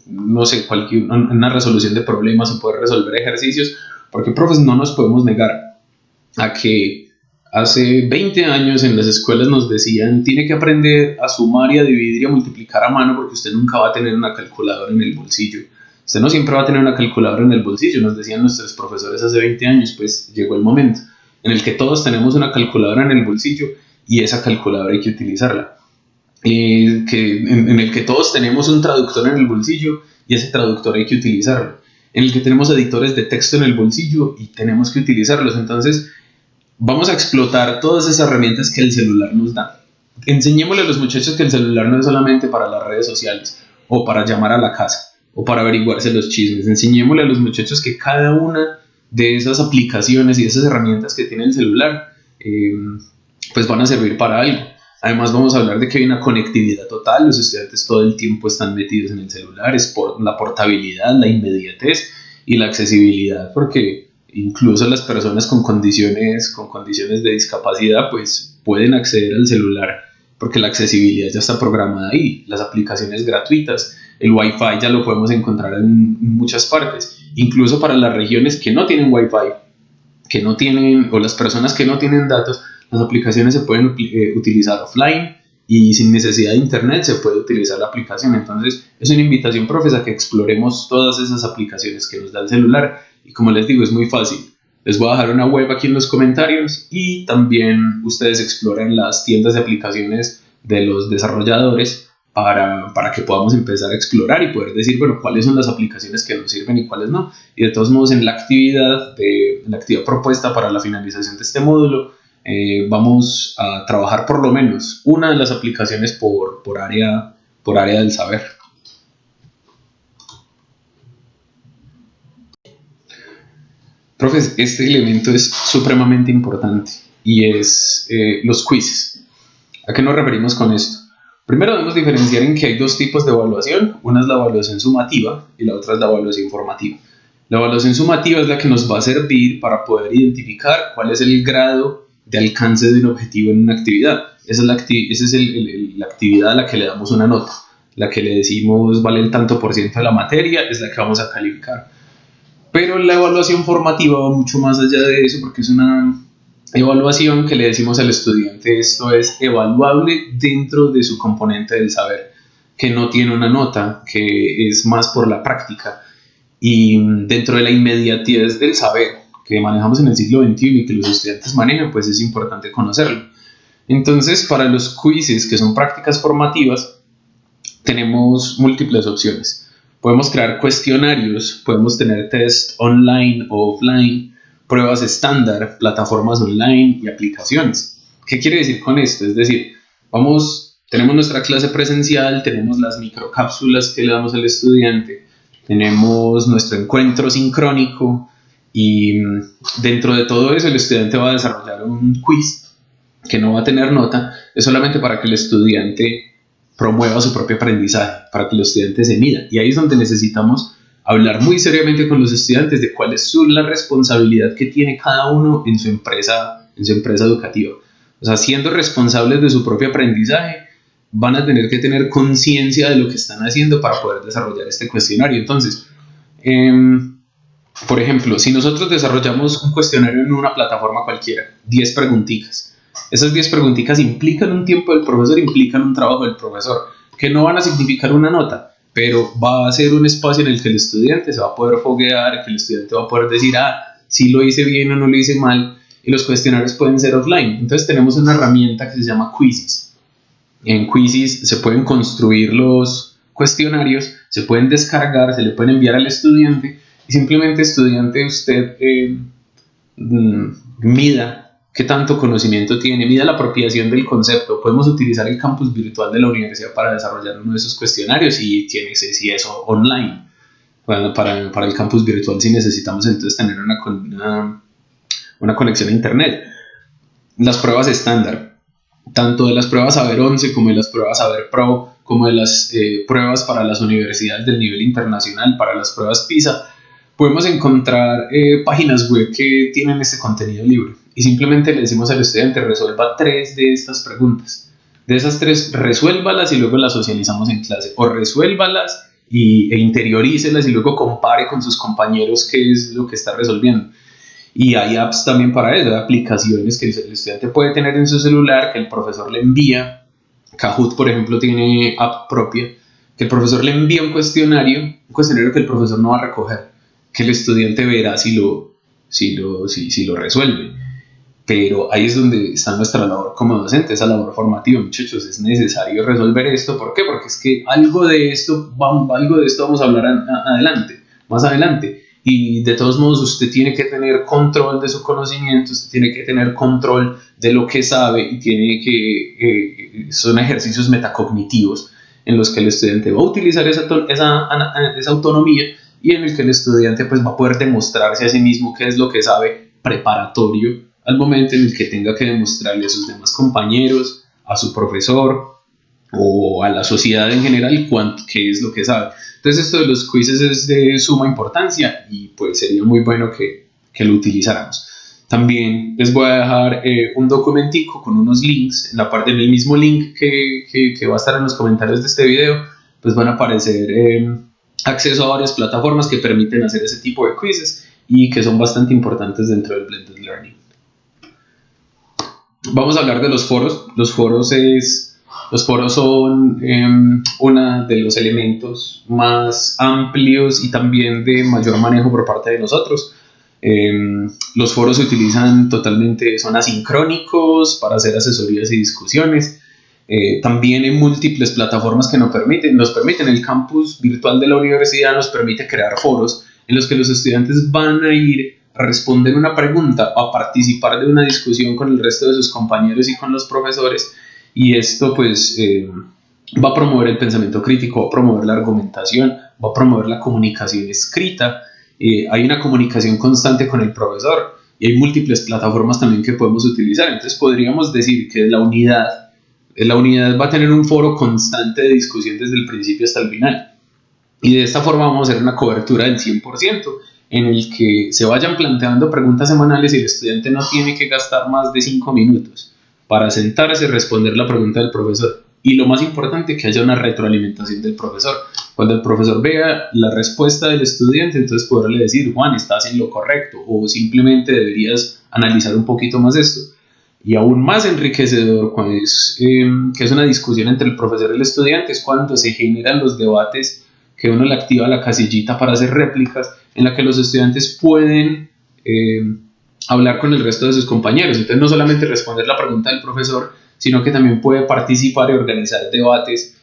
no sé, una resolución de problemas o poder resolver ejercicios, porque profes no nos podemos negar a que hace 20 años en las escuelas nos decían tiene que aprender a sumar y a dividir y a multiplicar a mano porque usted nunca va a tener una calculadora en el bolsillo. Usted no siempre va a tener una calculadora en el bolsillo, nos decían nuestros profesores hace 20 años, pues llegó el momento en el que todos tenemos una calculadora en el bolsillo y esa calculadora hay que utilizarla. En el que todos tenemos un traductor en el bolsillo y ese traductor hay que utilizarlo. En el que tenemos editores de texto en el bolsillo y tenemos que utilizarlos. Entonces, vamos a explotar todas esas herramientas que el celular nos da. Enseñémosle a los muchachos que el celular no es solamente para las redes sociales o para llamar a la casa o para averiguarse los chismes. Enseñémosle a los muchachos que cada una de esas aplicaciones y esas herramientas que tiene el celular pues van a servir para algo. Además vamos a hablar de que hay una conectividad total, los estudiantes todo el tiempo están metidos en el celular, es por la portabilidad, la inmediatez y la accesibilidad, porque incluso las personas con condiciones de discapacidad pues pueden acceder al celular porque la accesibilidad ya está programada ahí, las aplicaciones gratuitas, el Wi-Fi ya lo podemos encontrar en muchas partes, incluso para las regiones que no tienen Wi-Fi, que no tienen, o las personas que no tienen datos, las aplicaciones se pueden utilizar offline y sin necesidad de internet se puede utilizar la aplicación. Entonces es una invitación, profes, a que exploremos todas esas aplicaciones que nos da el celular y como les digo es muy fácil. Les voy a dejar una web aquí en los comentarios y también ustedes exploren las tiendas de aplicaciones de los desarrolladores para que podamos empezar a explorar y poder decir, bueno, cuáles son las aplicaciones que nos sirven y cuáles no. Y de todos modos, en la actividad propuesta para la finalización de este módulo, vamos a trabajar por lo menos una de las aplicaciones por área del saber. Profes, este elemento es supremamente importante y es los quizzes. ¿A qué nos referimos con esto? Primero debemos diferenciar en que hay dos tipos de evaluación. Una es la evaluación sumativa y la otra es la evaluación formativa. La evaluación sumativa es la que nos va a servir para poder identificar cuál es el grado de alcance de un objetivo en una actividad. Esa es la actividad a la que le damos una nota. La que le decimos vale el tanto por ciento de la materia es la que vamos a calificar. Pero la evaluación formativa va mucho más allá de eso porque es una evaluación que le decimos al estudiante esto es evaluable dentro de su componente del saber, que no tiene una nota, que es más por la práctica y dentro de la inmediatez del saber que manejamos en el siglo XXI y que los estudiantes manejan, pues es importante conocerlo. Entonces, para los quizzes, que son prácticas formativas, tenemos múltiples opciones. Podemos crear cuestionarios, podemos tener test online o offline, pruebas estándar, plataformas online y aplicaciones. ¿Qué quiere decir con esto? Es decir, tenemos nuestra clase presencial, tenemos las microcápsulas que le damos al estudiante, tenemos nuestro encuentro sincrónico y dentro de todo eso el estudiante va a desarrollar un quiz que no va a tener nota, es solamente para que el estudiante promueva su propio aprendizaje, para que los estudiantes se midan. Y ahí es donde necesitamos hablar muy seriamente con los estudiantes de cuál es la responsabilidad que tiene cada uno en su empresa educativa. O sea, siendo responsables de su propio aprendizaje, van a tener que tener conciencia de lo que están haciendo para poder desarrollar este cuestionario. Entonces, por ejemplo, si nosotros desarrollamos un cuestionario en una plataforma cualquiera, 10 preguntitas, esas 10 preguntitas implican un tiempo del profesor, implican un trabajo del profesor, que no van a significar una nota, pero va a ser un espacio en el que el estudiante se va a poder foguear, que el estudiante va a poder decir, si lo hice bien o no lo hice mal, y los cuestionarios pueden ser offline. Entonces tenemos una herramienta que se llama Quizzes. En Quizzes se pueden construir los cuestionarios, se pueden descargar, se le pueden enviar al estudiante, y simplemente estudiante usted mida qué tanto conocimiento tiene, mida la apropiación del concepto. Podemos utilizar el campus virtual de la universidad para desarrollar uno de esos cuestionarios y tiene si eso online. Bueno, para el campus virtual sí necesitamos entonces tener una conexión a internet. Las pruebas estándar, tanto de las pruebas Saber 11 como de las pruebas Saber Pro, como de las pruebas para las universidades del nivel internacional, para las pruebas PISA, podemos encontrar páginas web que tienen este contenido libre y simplemente le decimos al estudiante resuelva 3 de estas preguntas. De esas 3, resuélvalas y luego las socializamos en clase, o resuélvalas e interiorícelas y luego compare con sus compañeros qué es lo que está resolviendo. Y hay apps también para eso, aplicaciones que el estudiante puede tener en su celular, que el profesor le envía. Kahoot, por ejemplo, tiene app propia, que el profesor le envía un cuestionario que el profesor no va a recoger, que el estudiante verá si lo resuelve. Pero ahí es donde está nuestra labor como docente, esa labor formativa. Muchachos, es necesario resolver esto. ¿Por qué? Porque es que algo de esto vamos a hablar más adelante. Y de todos modos usted tiene que tener control de su conocimiento, usted tiene que tener control de lo que sabe y son ejercicios metacognitivos en los que el estudiante va a utilizar esa autonomía y en el que el estudiante pues va a poder demostrarse a sí mismo qué es lo que sabe, preparatorio al momento en el que tenga que demostrarle a sus demás compañeros, a su profesor o a la sociedad en general qué es lo que sabe. Entonces esto de los quizzes es de suma importancia y pues sería muy bueno que lo utilizáramos. También les voy a dejar un documentico con unos links, en el mismo link que va a estar en los comentarios de este video, pues van a aparecer acceso a varias plataformas que permiten hacer ese tipo de quizzes y que son bastante importantes dentro del Blended Learning. Vamos a hablar de los foros. Los foros son uno de los elementos más amplios y también de mayor manejo por parte de nosotros. Los foros se utilizan totalmente, son asincrónicos para hacer asesorías y discusiones. También en múltiples plataformas que nos permiten. El campus virtual de la universidad nos permite crear foros en los que los estudiantes van a ir a responder una pregunta o a participar de una discusión con el resto de sus compañeros y con los profesores. Y esto pues va a promover el pensamiento crítico, va a promover la argumentación, va a promover la comunicación escrita. Hay una comunicación constante con el profesor y hay múltiples plataformas también que podemos utilizar. Entonces podríamos decir que la unidad va a tener un foro constante de discusión desde el principio hasta el final. Y de esta forma vamos a hacer una cobertura del 100%, en el que se vayan planteando preguntas semanales y el estudiante no tiene que gastar más de 5 minutos para sentarse y responder la pregunta del profesor. Y lo más importante, que haya una retroalimentación del profesor. Cuando el profesor vea la respuesta del estudiante, entonces poderle decir, Juan, estás en lo correcto, o simplemente deberías analizar un poquito más esto. Y aún más enriquecedor, que es una discusión entre el profesor y el estudiante, es cuando se generan los debates, que uno le activa la casillita para hacer réplicas, en la que los estudiantes pueden hablar con el resto de sus compañeros. Entonces no solamente responder la pregunta del profesor, sino que también puede participar y organizar debates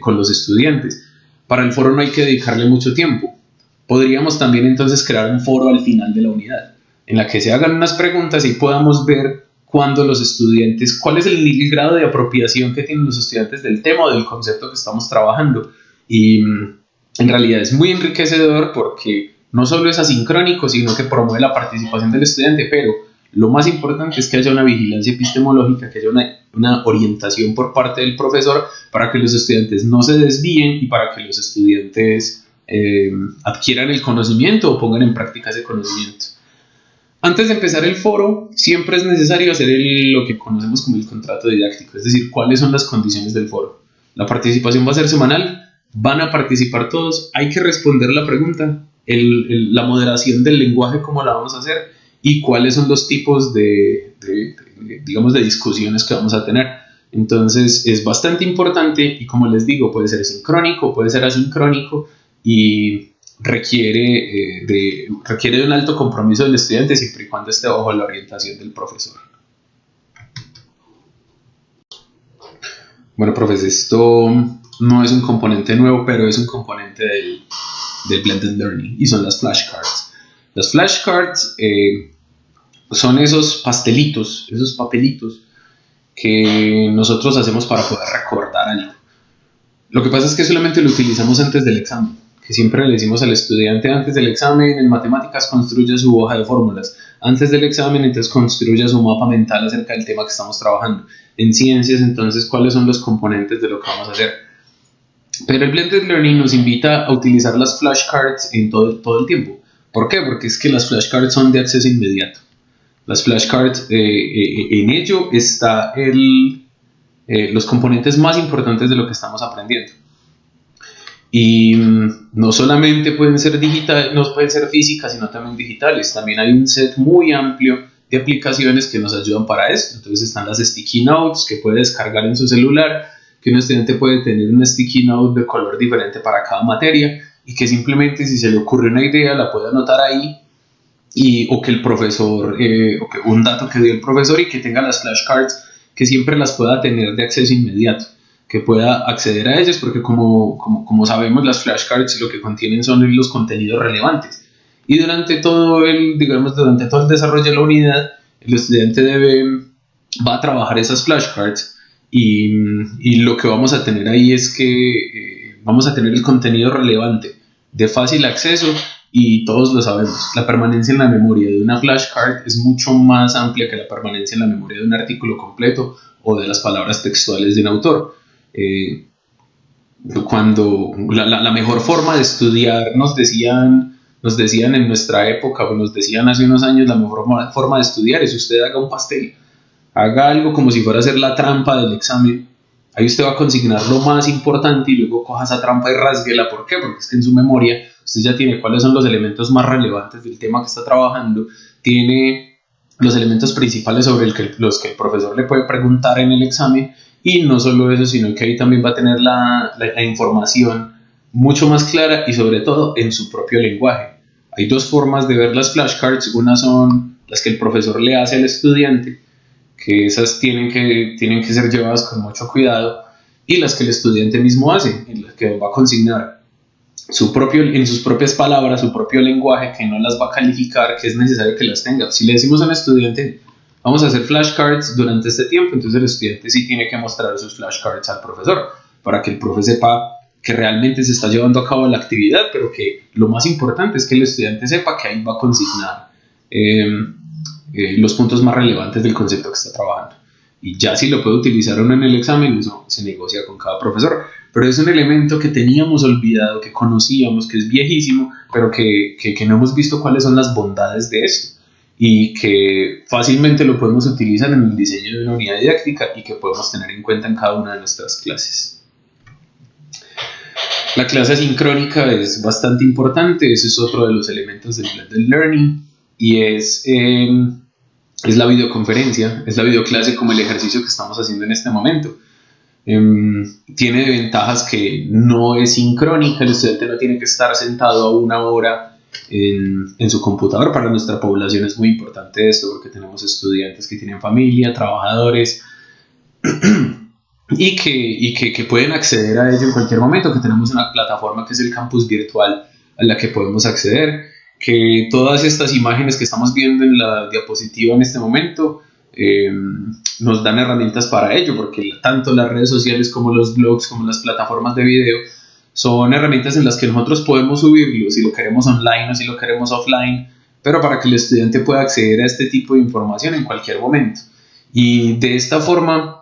con los estudiantes. Para el foro no hay que dedicarle mucho tiempo. Podríamos también entonces crear un foro al final de la unidad, en la que se hagan unas preguntas y podamos ver cuál es el grado de apropiación que tienen los estudiantes del tema o del concepto que estamos trabajando. Y en realidad es muy enriquecedor porque no solo es asincrónico, sino que promueve la participación del estudiante, pero lo más importante es que haya una vigilancia epistemológica, que haya una orientación por parte del profesor para que los estudiantes no se desvíen y para que los estudiantes adquieran el conocimiento o pongan en práctica ese conocimiento. Antes de empezar el foro, siempre es necesario hacer lo que conocemos como el contrato didáctico, es decir, cuáles son las condiciones del foro. La participación va a ser semanal, van a participar todos, hay que responder la pregunta, la moderación del lenguaje, cómo la vamos a hacer y cuáles son los tipos de discusiones que vamos a tener. Entonces es bastante importante y, como les digo, puede ser sincrónico, puede ser asincrónico y requiere de un alto compromiso del estudiante siempre y cuando esté bajo la orientación del profesor. Bueno, profes, esto no es un componente nuevo, pero es un componente del Blended Learning y son las flashcards. Las flashcards son esos pastelitos, esos papelitos que nosotros hacemos para poder recordar algo. Lo que pasa es que solamente lo utilizamos antes del examen, que siempre le decimos al estudiante antes del examen: en matemáticas construye su hoja de fórmulas, antes del examen entonces construye su mapa mental acerca del tema que estamos trabajando. En ciencias, entonces, ¿cuáles son los componentes de lo que vamos a hacer? Pero el Blended Learning nos invita a utilizar las flashcards en todo el tiempo. ¿Por qué? Porque es que las flashcards son de acceso inmediato. Las flashcards, en ello está los componentes más importantes de lo que estamos aprendiendo. Y no solamente pueden ser no pueden ser físicas, sino también digitales. También hay un set muy amplio de aplicaciones que nos ayudan para esto. Entonces están las sticky notes que puede descargar en su celular, que un estudiante puede tener una sticky note de color diferente para cada materia y que simplemente si se le ocurre una idea la puede anotar ahí, o que el profesor, o que un dato que dio el profesor, y que tenga las flashcards, que siempre las pueda tener de acceso inmediato, que pueda acceder a ellas, porque como sabemos, las flashcards lo que contienen son los contenidos relevantes. Y durante todo el desarrollo de la unidad, el estudiante va a trabajar esas flashcards, y lo que vamos a tener ahí es que vamos a tener el contenido relevante de fácil acceso, y todos lo sabemos, la permanencia en la memoria de una flashcard es mucho más amplia que la permanencia en la memoria de un artículo completo o de las palabras textuales de un autor. Cuando la mejor forma de estudiar, nos decían en nuestra época, o nos decían hace unos años, la mejor forma de estudiar es usted haga un pastel, haga algo como si fuera a hacer la trampa del examen. Ahí usted va a consignar lo más importante y luego coja esa trampa y rásguela. ¿Por qué? Porque es que en su memoria usted ya tiene cuáles son los elementos más relevantes del tema que está trabajando, tiene los elementos principales sobre los que el profesor le puede preguntar en el examen, y no solo eso, sino que ahí también va a tener la información mucho más clara y sobre todo en su propio lenguaje. Hay dos formas de ver las flashcards. Una son las que el profesor le hace al estudiante, que esas tienen que ser llevadas con mucho cuidado, y las que el estudiante mismo hace, en las que va a consignar en sus propias palabras, su propio lenguaje, que no las va a calificar, que es necesario que las tenga. Si le decimos a un estudiante, vamos a hacer flashcards durante este tiempo, entonces el estudiante sí tiene que mostrar sus flashcards al profesor, para que el profe sepa que realmente se está llevando a cabo la actividad, pero que lo más importante es que el estudiante sepa que ahí va a consignar los puntos más relevantes del concepto que está trabajando. Y ya si lo puede utilizar uno en el examen, eso se negocia con cada profesor. Pero es un elemento que teníamos olvidado, que conocíamos, que es viejísimo, pero que no hemos visto cuáles son las bondades de esto, y que fácilmente lo podemos utilizar en el diseño de una unidad didáctica y que podemos tener en cuenta en cada una de nuestras clases. La clase asincrónica es bastante importante. Ese es otro de los elementos del Blended Learning, y es la videoconferencia, es la videoclase, como el ejercicio que estamos haciendo en este momento. Tiene ventajas que no es sincrónica, el estudiante no tiene que estar sentado a una hora en su computador. Para nuestra población es muy importante esto, porque tenemos estudiantes que tienen familia, trabajadores, y que pueden acceder a ello en cualquier momento, que tenemos una plataforma que es el campus virtual a la que podemos acceder, que todas estas imágenes que estamos viendo en la diapositiva en este momento nos dan herramientas para ello, porque tanto las redes sociales como los blogs como las plataformas de video son herramientas en las que nosotros podemos subirlo, si lo queremos online o si lo queremos offline, pero para que el estudiante pueda acceder a este tipo de información en cualquier momento. Y de esta forma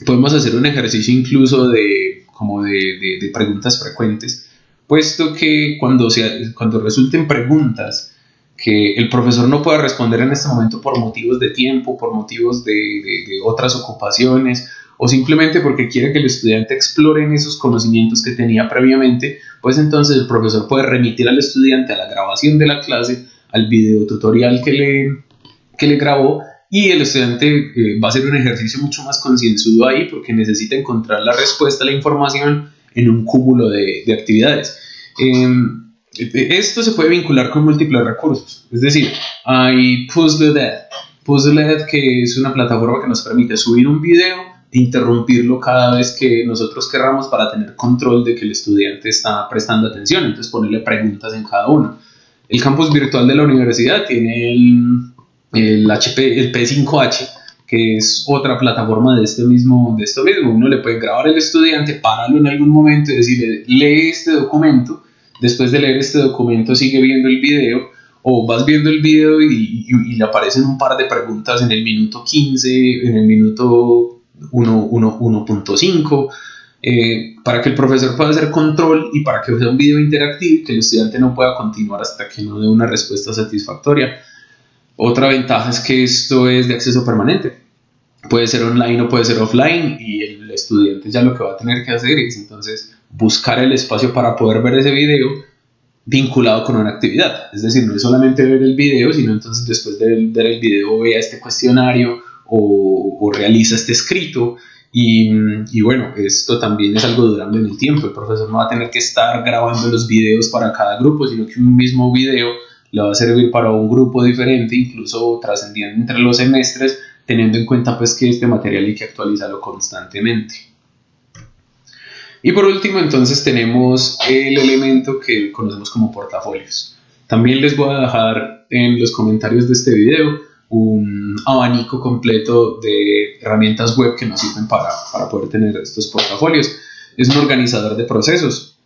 podemos hacer un ejercicio incluso de preguntas frecuentes, puesto que cuando resulten preguntas que el profesor no pueda responder en este momento por motivos de tiempo, por motivos de otras ocupaciones, o simplemente porque quiere que el estudiante explore en esos conocimientos que tenía previamente, pues entonces el profesor puede remitir al estudiante a la grabación de la clase, al video tutorial que le grabó, y el estudiante va a hacer un ejercicio mucho más concienzudo ahí, porque necesita encontrar la respuesta a la información en un cúmulo de actividades. Esto se puede vincular con múltiples recursos, es decir, hay Puzzleed, que es una plataforma que nos permite subir un video e interrumpirlo cada vez que nosotros querramos, para tener control de que el estudiante está prestando atención, entonces ponerle preguntas en cada uno. El campus virtual de la universidad tiene el P5H, que es otra plataforma de esto mismo. Uno le puede grabar al estudiante, pararlo en algún momento y decirle, lee este documento. Después de leer este documento sigue viendo el video, o vas viendo el video y le aparecen un par de preguntas en el minuto 15, en el minuto 1.5, para que el profesor pueda hacer control y para que sea un video interactivo y que el estudiante no pueda continuar hasta que no dé una respuesta satisfactoria. Otra ventaja es que esto es de acceso permanente. Puede ser online o puede ser offline y el estudiante ya lo que va a tener que hacer es entonces buscar el espacio para poder ver ese video vinculado con una actividad. Es decir, no es solamente ver el video, sino entonces después de ver el video vea este cuestionario o realiza este escrito. Y bueno, esto también es algo durable en el tiempo. El profesor no va a tener que estar grabando los videos para cada grupo, sino que un mismo video le va a servir para un grupo diferente, incluso trascendiendo entre los semestres, teniendo en cuenta pues que este material hay que actualizarlo constantemente. Y por último, entonces tenemos el elemento que conocemos como portafolios. También les voy a dejar en los comentarios de este video un abanico completo de herramientas web que nos sirven para poder tener estos portafolios. Es un organizador de procesos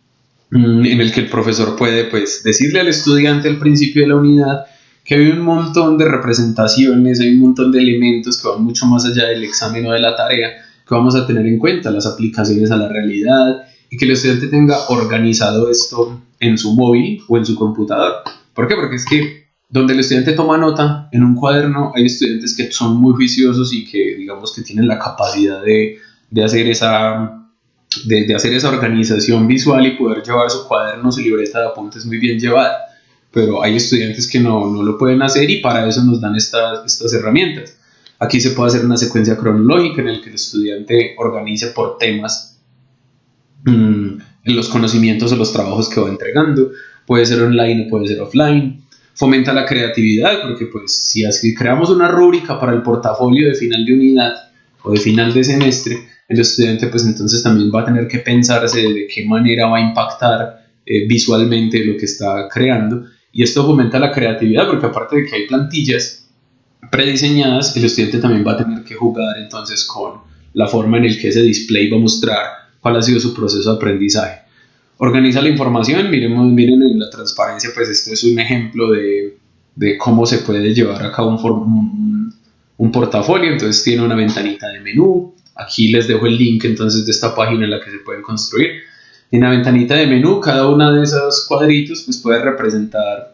en el que el profesor puede pues decirle al estudiante al principio de la unidad que hay un montón de representaciones, hay un montón de elementos que van mucho más allá del examen o de la tarea que vamos a tener en cuenta, las aplicaciones a la realidad, y que el estudiante tenga organizado esto en su móvil o en su computador. ¿Por qué? Porque es que donde el estudiante toma nota en un cuaderno, hay estudiantes que son muy juiciosos y que digamos que tienen la capacidad de hacer esa organización visual y poder llevar su cuaderno, su libreta de apuntes muy bien llevada. Pero hay estudiantes que no lo pueden hacer y para eso nos dan estas herramientas. Aquí se puede hacer una secuencia cronológica en la que el estudiante organice por temas los conocimientos o los trabajos que va entregando. Puede ser online o puede ser offline. Fomenta la creatividad porque pues si así creamos una rúbrica para el portafolio de final de unidad o de final de semestre, el estudiante pues entonces también va a tener que pensarse de qué manera va a impactar visualmente lo que está creando. Y esto fomenta la creatividad porque aparte de que hay plantillas prediseñadas, el estudiante también va a tener que jugar entonces con la forma en la que ese display va a mostrar cuál ha sido su proceso de aprendizaje. Organiza la información, miren en la transparencia, pues esto es un ejemplo de cómo se puede llevar a cabo un portafolio. Entonces tiene una ventanita de menú, aquí les dejo el link entonces de esta página en la que se pueden construir. En la ventanita de menú, cada uno de esos cuadritos pues puede representar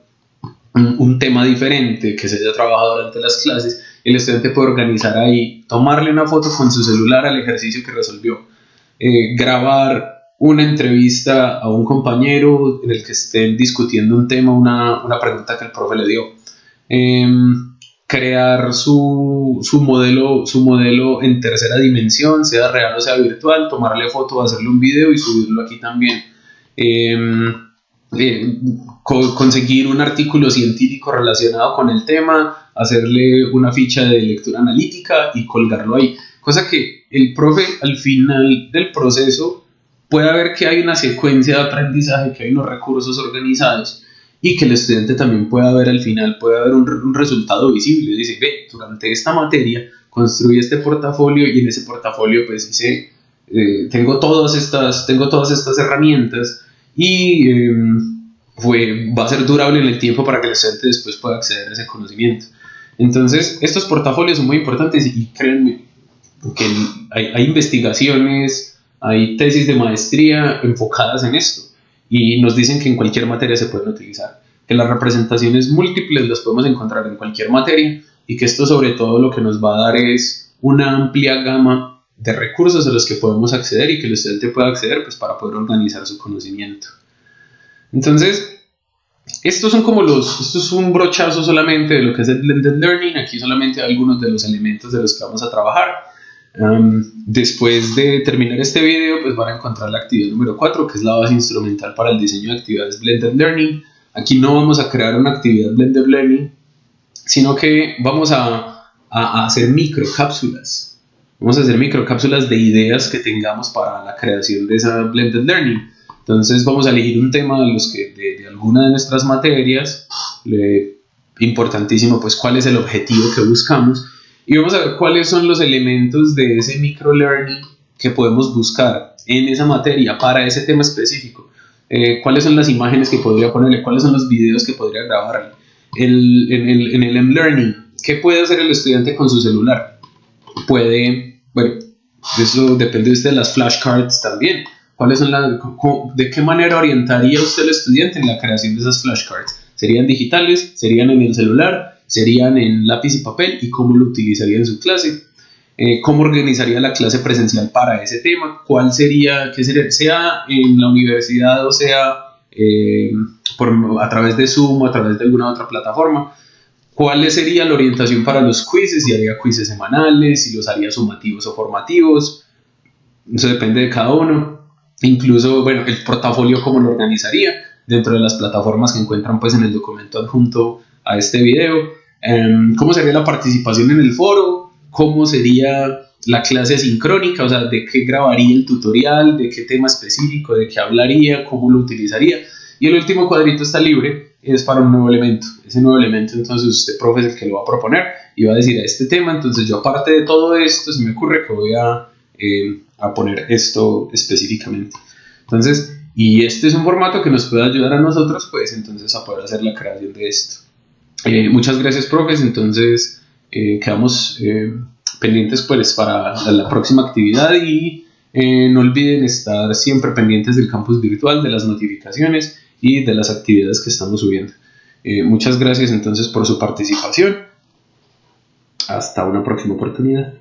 un tema diferente que se haya trabajado durante las clases. El estudiante puede organizar ahí, tomarle una foto con su celular al ejercicio que resolvió, grabar una entrevista a un compañero en el que estén discutiendo un tema, una pregunta que el profe le dio, crear su modelo en tercera dimensión, sea real o sea virtual, tomarle foto, hacerle un video y subirlo aquí también. Conseguir un artículo científico relacionado con el tema, hacerle una ficha de lectura analítica y colgarlo ahí. Cosa que el profe al final del proceso pueda ver que hay una secuencia de aprendizaje, que hay unos recursos organizados y que el estudiante también pueda ver al final, pueda ver un resultado visible. Dice, ve, durante esta materia construí este portafolio y en ese portafolio pues hice, tengo todas estas herramientas y va a ser durable en el tiempo para que el estudiante después pueda acceder a ese conocimiento. Entonces, estos portafolios son muy importantes y créanme que hay investigaciones, hay tesis de maestría enfocadas en esto y nos dicen que en cualquier materia se pueden utilizar, que las representaciones múltiples las podemos encontrar en cualquier materia y que esto sobre todo lo que nos va a dar es una amplia gama de recursos a los que podemos acceder y que el estudiante pueda acceder pues, para poder organizar su conocimiento. Entonces, esto es un brochazo solamente de lo que es el Blended Learning. Aquí solamente algunos de los elementos de los que vamos a trabajar. Después de terminar este video, pues van a encontrar la actividad número 4, que es la base instrumental para el diseño de actividades Blended Learning. Aquí no vamos a crear una actividad Blended Learning, sino que vamos a hacer microcápsulas. Vamos a hacer microcápsulas de ideas que tengamos para la creación de esa Blended Learning. Entonces vamos a elegir un tema de alguna de nuestras materias, importantísimo pues cuál es el objetivo que buscamos y vamos a ver cuáles son los elementos de ese microlearning que podemos buscar en esa materia para ese tema específico, cuáles son las imágenes que podría ponerle, cuáles son los videos que podría grabar. En el M-Learning, ¿qué puede hacer el estudiante con su celular? Puede, bueno, Eso depende de las flashcards también. ¿Cuáles son ¿De qué manera orientaría usted al estudiante en la creación de esas flashcards? ¿Serían digitales? ¿Serían en el celular? ¿Serían en lápiz y papel? ¿Y cómo lo utilizaría en su clase? ¿Cómo organizaría la clase presencial para ese tema? ¿Cuál sería, sea en la universidad o sea a través de Zoom o a través de alguna otra plataforma? ¿Cuál sería la orientación para los quizzes? Si haría quizzes semanales, si los haría sumativos o formativos. Eso depende de cada uno. Incluso, bueno, el portafolio, cómo lo organizaría dentro de las plataformas que encuentran pues en el documento adjunto a este video. ¿Cómo sería la participación en el foro? ¿Cómo sería la clase asincrónica? O sea, ¿de qué grabaría el tutorial? ¿De qué tema específico? ¿De qué hablaría? ¿Cómo lo utilizaría? Y el último cuadrito está libre, es para un nuevo elemento. Ese nuevo elemento, entonces usted, profe, es el que lo va a proponer y va a decir a este tema. Entonces yo, aparte de todo esto, se me ocurre que voy a poner esto específicamente. Entonces, y este es un formato que nos puede ayudar a nosotros, pues, entonces a poder hacer la creación de esto. Muchas gracias, profes. Entonces, quedamos pendientes pues para la próxima actividad y no olviden estar siempre pendientes del campus virtual, de las notificaciones y de las actividades que estamos subiendo. Muchas gracias entonces por su participación. Hasta una próxima oportunidad.